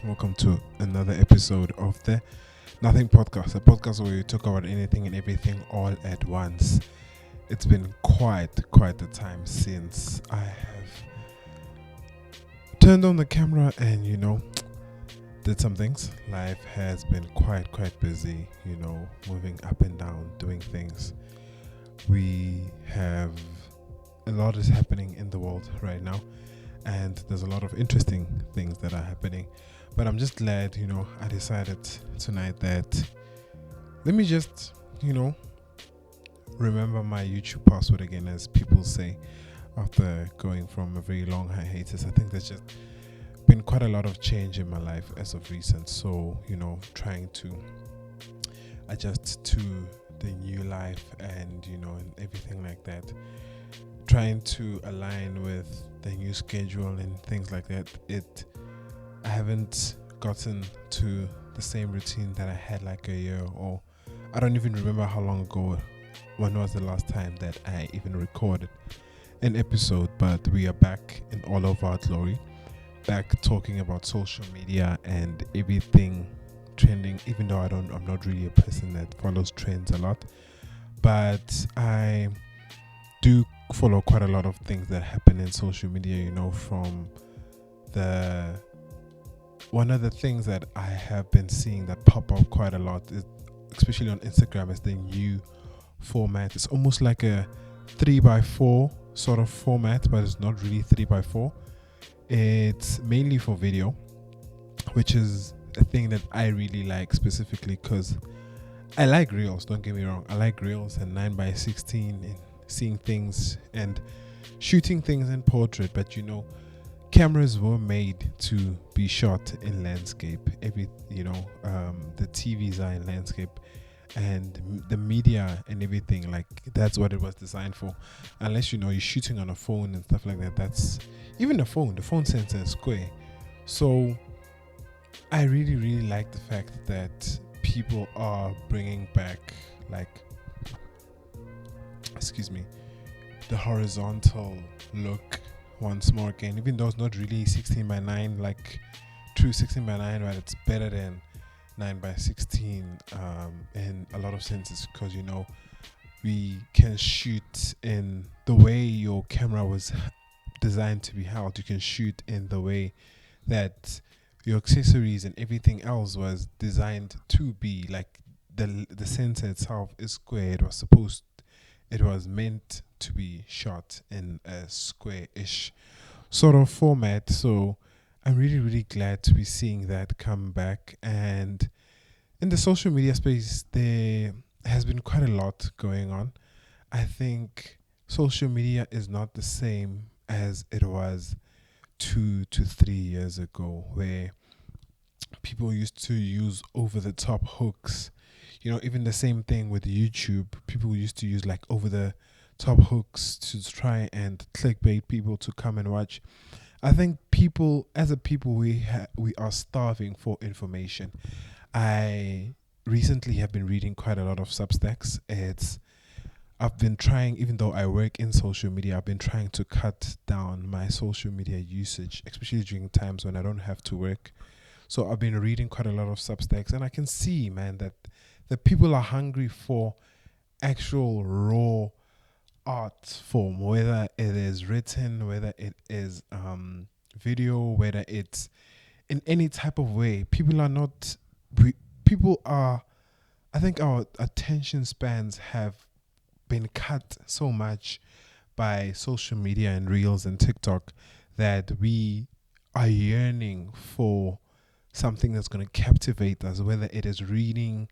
Welcome to another episode of the Nothing Podcast, a podcast where we talk about anything and everything all at once. It's been quite the time since I have turned on the camera and did some things. Life has been quite busy, moving up and down, doing things. We have a lot is happening in the world right now, and there's a lot of interesting things that are happening. But I'm just glad, I decided tonight that let me just, remember my YouTube password again, as people say, after going from a very long hiatus. I think there's just been quite a lot of change in my life as of recent. So, trying to adjust to the new life and, and everything like that. Trying to align with the new schedule and things like that. I haven't gotten to the same routine that I had like a year, or I don't even remember how long ago, when was the last time that I even recorded an episode. But we are back in all of our glory, back talking about social media and everything trending, even though I'm not really a person that follows trends a lot, but I do follow quite a lot of things that happen in social media, from one of the things that I have been seeing that pop up quite a lot, is, especially on Instagram, is the new format. It's almost like a 3x4 sort of format, but it's not really 3x4. It's mainly for video, which is a thing that I really like, specifically because I like reels, don't get me wrong. I like reels and 9x16 and seeing things and shooting things in portrait, but cameras were made to be shot in landscape. The TVs are in landscape, and the media and everything, like, that's what it was designed for. Unless you're shooting on a phone and stuff like that. That's even the phone sensor is square. So I really like the fact that people are bringing back, the horizontal look once more again, even though it's not really 16:9 like true 16:9, but it's better than 9:16 in a lot of senses, because we can shoot in the way your camera was designed to be held. You can shoot in the way that your accessories and everything else was designed to be. Like the sensor itself is square. It was meant to be shot in a square-ish sort of format. So I'm really glad to be seeing that come back. And in the social media space, there has been quite a lot going on. I think social media is not the same as it was 2 to 3 years ago, where people used to use over-the-top hooks. Even the same thing with YouTube. People used to use like over-the-top hooks to try and clickbait people to come and watch. I think as a people, we are starving for information. I recently have been reading quite a lot of Substacks. I've been trying, even though I work in social media, I've been trying to cut down my social media usage, especially during times when I don't have to work. So I've been reading quite a lot of Substacks, and I can see, man, that the people are hungry for actual raw art form, whether it is written, whether it is video, whether it's in any type of way. I think our attention spans have been cut so much by social media and reels and TikTok that we are yearning for something that's going to captivate us, whether it is reading,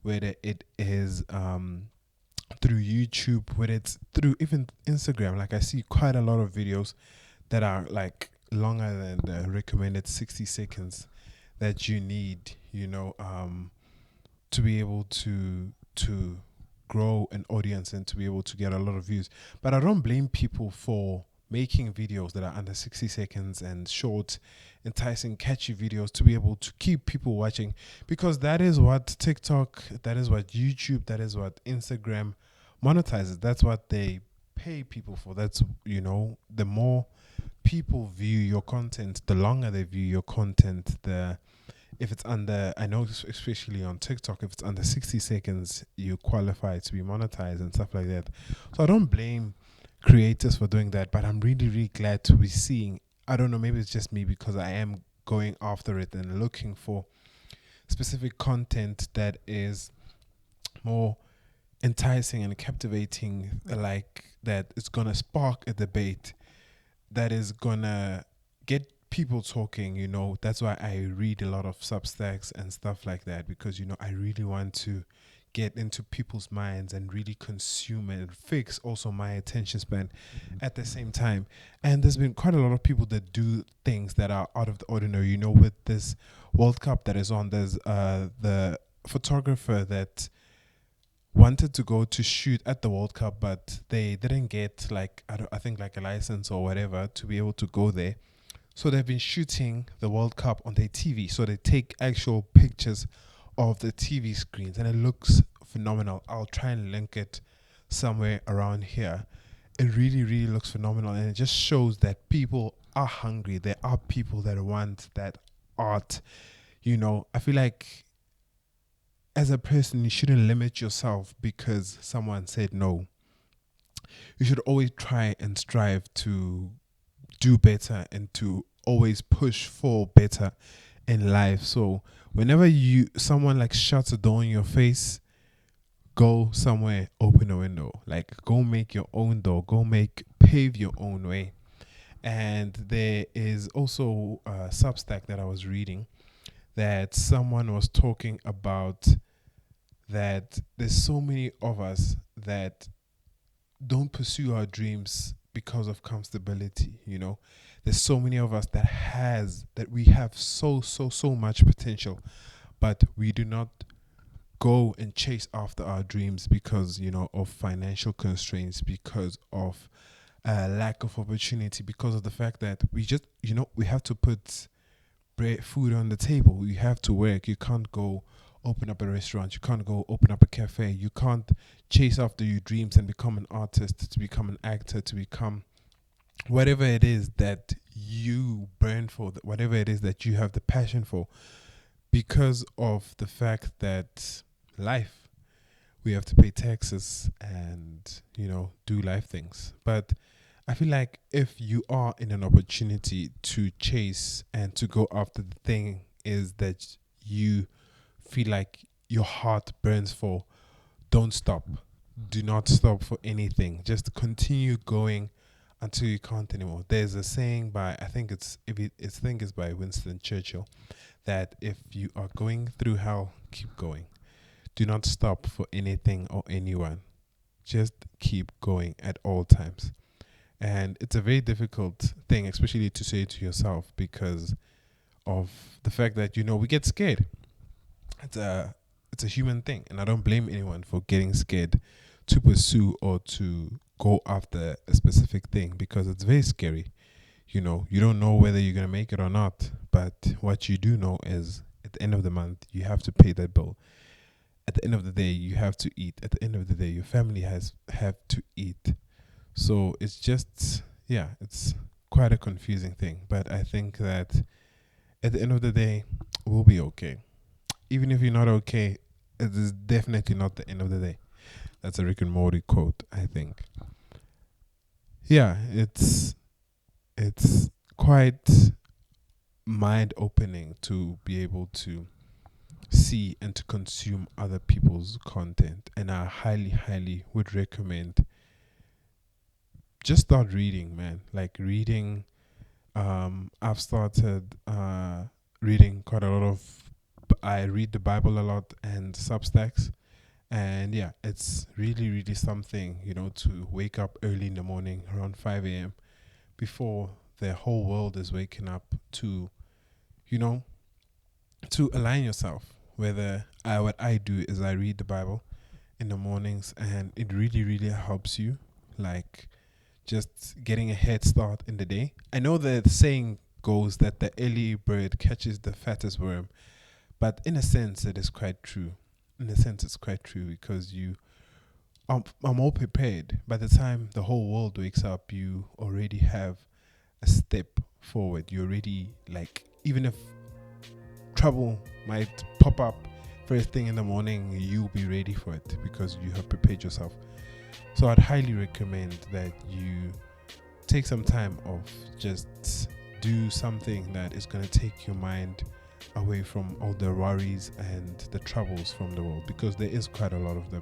whether it is through YouTube, whether it's through even Instagram. Like, I see quite a lot of videos that are like longer than the recommended 60 seconds that you need, to be able to grow an audience and to be able to get a lot of views. But I don't blame people for making videos that are under 60 seconds and short, enticing, catchy videos to be able to keep people watching, because that is what TikTok, that is what YouTube, that is what Instagram monetizes. That's what they pay people for. That's, the more people view your content, the longer they view your content, the if it's under, I know especially on TikTok, if it's under 60 seconds, you qualify to be monetized and stuff like that. So I don't blame creators for doing that, but I'm really, really glad to be seeing. I don't know, maybe it's just me because I am going after it and looking for specific content that is more enticing and captivating, like that it's gonna spark a debate, that is gonna get people talking. That's why I read a lot of Substacks and stuff like that, because I really want to get into people's minds and really consume and fix also my attention span at the same time. And there's been quite a lot of people that do things that are out of the ordinary. With this World Cup that is on, there's the photographer that wanted to go to shoot at the World Cup, but they didn't get, like, I think like a license or whatever to be able to go there. So they've been shooting the World Cup on their TV. So they take actual pictures of the TV screens, and it looks phenomenal. I'll try and link it somewhere around here. It really, really looks phenomenal, and it just shows that people are hungry. There are people that want that art. I feel like as a person, you shouldn't limit yourself because someone said no. You should always try and strive to do better and to always push for better in life. So whenever someone like shuts a door in your face, go somewhere, open a window. Like, go make your own door. Pave your own way. And there is also a Substack that I was reading that someone was talking about, that there's so many of us that don't pursue our dreams because of comfortability. There's so many of us that we have so much potential, but we do not go and chase after our dreams because of financial constraints, because of lack of opportunity, because of the fact that we just we have to put food on the table. We have to work. You can't go open up a restaurant. You can't go open up a cafe. You can't chase after your dreams and become an artist, to become an actor, to become whatever it is that you burn for, whatever it is that you have the passion for, because of the fact that life, we have to pay taxes and do life things. But I feel like if you are in an opportunity to chase and to go after the thing is that you feel like your heart burns for, don't stop. Do not stop for anything. Just continue going until you can't anymore. There's a saying by, I think it's by Winston Churchill, that if you are going through hell, keep going. Do not stop for anything or anyone. Just keep going at all times. And it's a very difficult thing, especially to say to yourself, because of the fact that we get scared. It's a human thing, and I don't blame anyone for getting scared to pursue or to go after a specific thing, because it's very scary. You don't know whether you're going to make it or not, but what you do know is at the end of the month, you have to pay that bill. At the end of the day, you have to eat. At the end of the day, your family have to eat. So it's just, it's quite a confusing thing. But I think that at the end of the day, we'll be okay. Even if you're not okay, it is definitely not the end of the day. That's a Rick and Morty quote, I think. Yeah, it's quite mind opening to be able to see and to consume other people's content. And I highly would recommend just start reading, man. Like reading, I've started reading quite a lot of, I read the Bible a lot and Substacks. And it's really, really something, to wake up early in the morning around 5 a.m. before the whole world is waking up, to, to align yourself. What I do is I read the Bible in the mornings, and it really, really helps you, like just getting a head start in the day. I know the saying goes that the early bird catches the fattest worm, but in a sense, it is quite true. It's quite true because I'm all prepared. By the time the whole world wakes up, you already have a step forward. You're already like, even if trouble might pop up first thing in the morning, you'll be ready for it because you have prepared yourself. So I'd highly recommend that you take some time off, just do something that is going to take your mind away from all the worries and the troubles from the world, because there is quite a lot of them,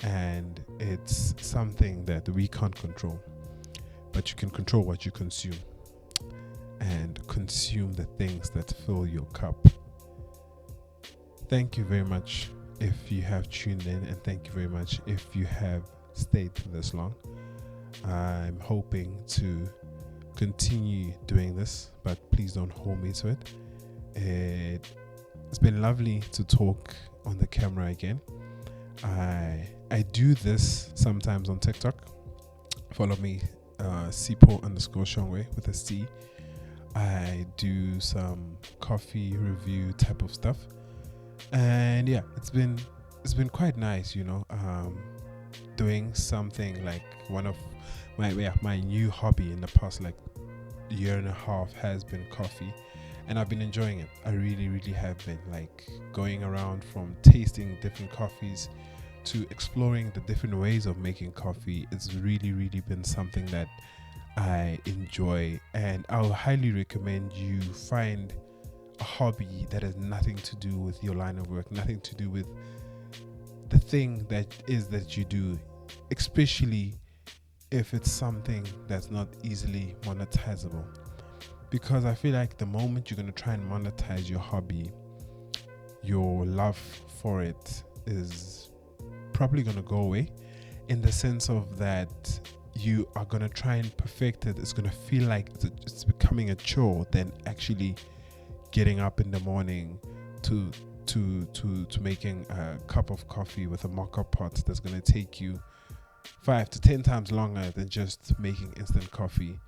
and it's something that we can't control, but you can control what you consume, and consume the things that fill your cup. Thank you very much if you have tuned in, and thank you very much if you have stayed for this long. I'm hoping to continue doing this, but please don't hold me to it. It's been lovely to talk on the camera again. I do this sometimes on TikTok. Follow me, Sipo_Shongwe with a C. I do some coffee review type of stuff, and yeah, it's been quite nice, doing something like one of my new hobby in the past like year and a half has been coffee, and I've been enjoying it. I really, really have been, like, going around from tasting different coffees to exploring the different ways of making coffee. It's really, really been something that I enjoy, and I'll highly recommend you find a hobby that has nothing to do with your line of work, nothing to do with the thing that you do, especially if it's something that's not easily monetizable. Because I feel like the moment you're going to try and monetize your hobby, your love for it is probably going to go away, in the sense of that you are going to try and perfect it. It's going to feel like it's becoming a chore than actually getting up in the morning to making a cup of coffee with a mocha pot that's going to take you 5 to 10 times longer than just making instant coffee.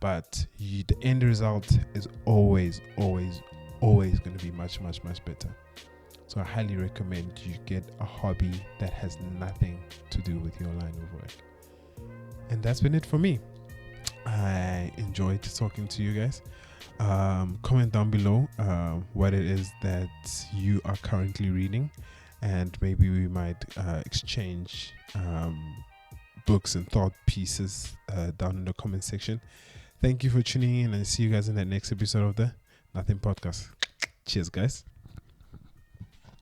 But the end result is always going to be much, much, much better. So I highly recommend you get a hobby that has nothing to do with your line of work. And that's been it for me. I enjoyed talking to you guys. Comment down below what it is that you are currently reading, and maybe we might exchange books and thought pieces down in the comment section. Thank you for tuning in, and see you guys in the next episode of the Nothing Podcast. Cheers, guys.